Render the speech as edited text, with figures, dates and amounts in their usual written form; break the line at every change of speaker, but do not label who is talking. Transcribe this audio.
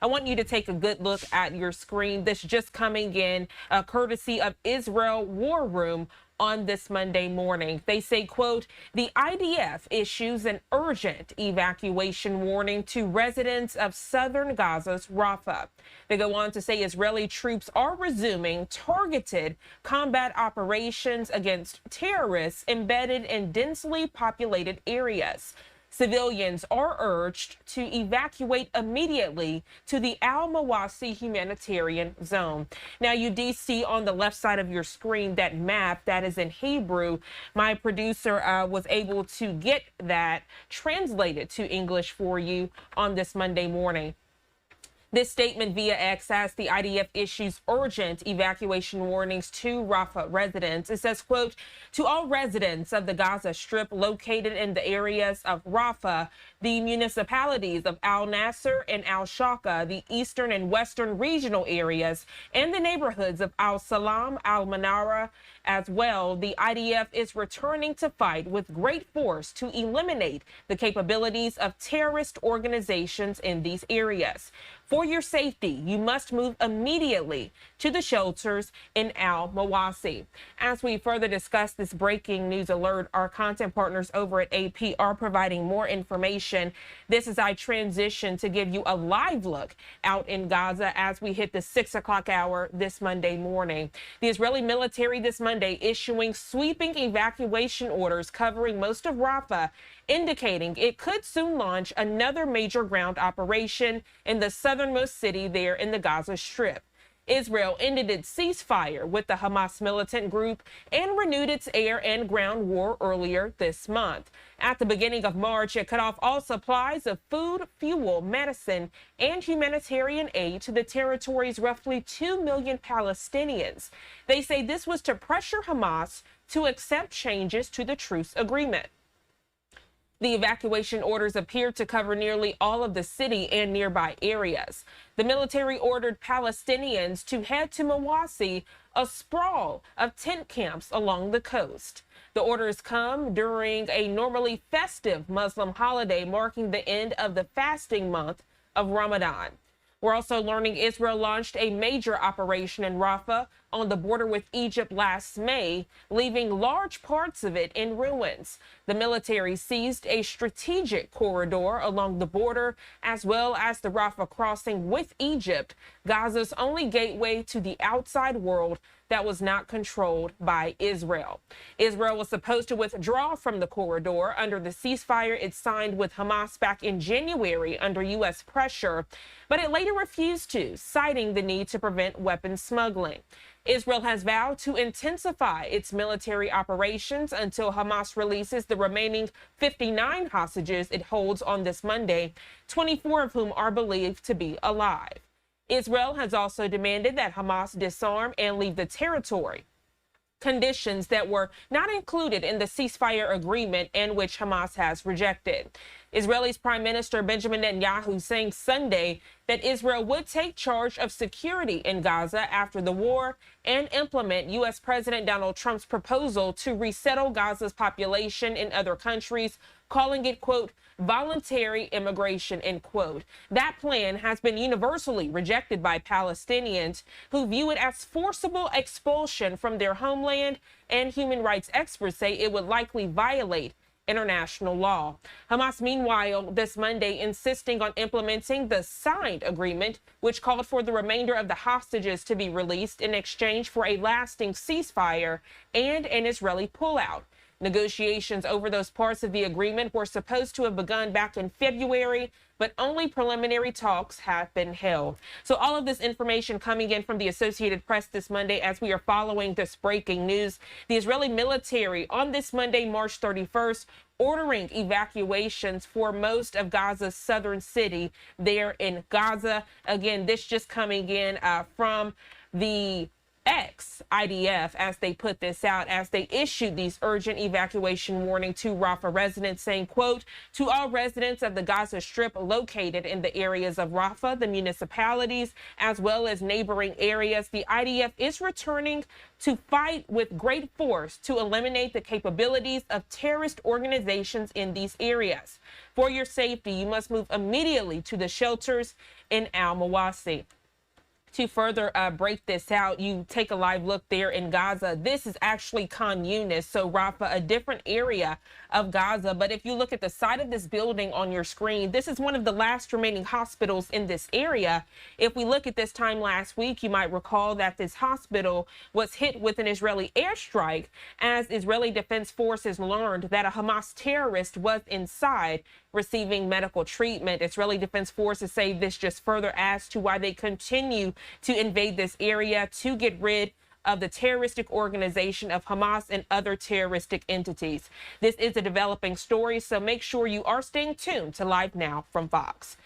I want you to take a good look at your screen. This just coming in courtesy of Israel War Room on this Monday morning. They say, quote, the IDF issues an urgent evacuation warning to residents of southern Gaza's Rafah. They go on to say Israeli troops are resuming targeted combat operations against terrorists embedded in densely populated areas. Civilians are urged to evacuate immediately to the Al-Mawasi humanitarian zone. Now, you do see on the left side of your screen that map that is in Hebrew. My producer was able to get that translated to English for you on this Monday morning. This statement via X as the IDF issues urgent evacuation warnings to Rafah residents. It says, quote, to all residents of the Gaza Strip located in the areas of Rafah, the municipalities of Al-Nasser and Al-Shaka, the eastern and western regional areas, and the neighborhoods of Al-Salam, Al-Manara as well, the IDF is returning to fight with great force to eliminate the capabilities of terrorist organizations in these areas. For your safety, you must move immediately to the shelters in Al-Mawasi. As we further discuss this breaking news alert, our content partners over at AP are providing more information. This is I transition to give you a live look out in Gaza as we hit the 6 o'clock hour this Monday morning. The Israeli military this Monday issuing sweeping evacuation orders covering most of Rafah, indicating it could soon launch another major ground operation in the southernmost city there in the Gaza Strip. Israel ended its ceasefire with the Hamas militant group and renewed its air and ground war earlier this month. At the beginning of March, it cut off all supplies of food, fuel, medicine, and humanitarian aid to the territory's roughly 2 million Palestinians. They say this was to pressure Hamas to accept changes to the truce agreement. The evacuation orders appear to cover nearly all of the city and nearby areas. The military ordered Palestinians to head to Mawasi, a sprawl of tent camps along the coast. The orders come during a normally festive Muslim holiday marking the end of the fasting month of Ramadan. We're also learning Israel launched a major operation in Rafah on the border with Egypt last May, leaving large parts of it in ruins. The military seized a strategic corridor along the border, as well as the Rafah crossing with Egypt, Gaza's only gateway to the outside world that was not controlled by Israel. Israel was supposed to withdraw from the corridor under the ceasefire it signed with Hamas back in January under U.S. pressure, but it later refused to, citing the need to prevent weapons smuggling. Israel has vowed to intensify its military operations until Hamas releases the remaining 59 hostages it holds on this Monday, 24 of whom are believed to be alive. Israel has also demanded that Hamas disarm and leave the territory, conditions that were not included in the ceasefire agreement and which Hamas has rejected. Israel's Prime Minister Benjamin Netanyahu saying Sunday that Israel would take charge of security in Gaza after the war and implement U.S. President Donald Trump's proposal to resettle Gaza's population in other countries, calling it, quote, voluntary immigration, end quote. That plan has been universally rejected by Palestinians who view it as forcible expulsion from their homeland, and human rights experts say it would likely violate international law. Hamas, meanwhile, this Monday insisting on implementing the signed agreement, which called for the remainder of the hostages to be released in exchange for a lasting ceasefire and an Israeli pullout. Negotiations over those parts of the agreement were supposed to have begun back in February, but only preliminary talks have been held. So all of this information coming in from the Associated Press this Monday as we are following this breaking news. The Israeli military on this Monday, March 31st, ordering evacuations for most of Gaza's southern city there in Gaza. Again, this just coming in from the IDF, as they put this out, as they issued these urgent evacuation warning to Rafah residents, saying, quote, to all residents of the Gaza Strip located in the areas of Rafah, the municipalities, as well as neighboring areas, the IDF is returning to fight with great force to eliminate the capabilities of terrorist organizations in these areas. For your safety, you must move immediately to the shelters in Al-Mawasi. To further break this out, you take a live look there in Gaza. This is actually Khan Yunis, so Rafah, a different area of Gaza. But if you look at the side of this building on your screen, this is one of the last remaining hospitals in this area. If we look at this time last week, you might recall that this hospital was hit with an Israeli airstrike as Israeli Defense Forces learned that a Hamas terrorist was inside receiving medical treatment. Israeli Defense Forces say this just further adds to why they continue to invade this area to get rid of the terroristic organization of Hamas and other terroristic entities. This is a developing story, so make sure you are staying tuned to Live Now from Fox.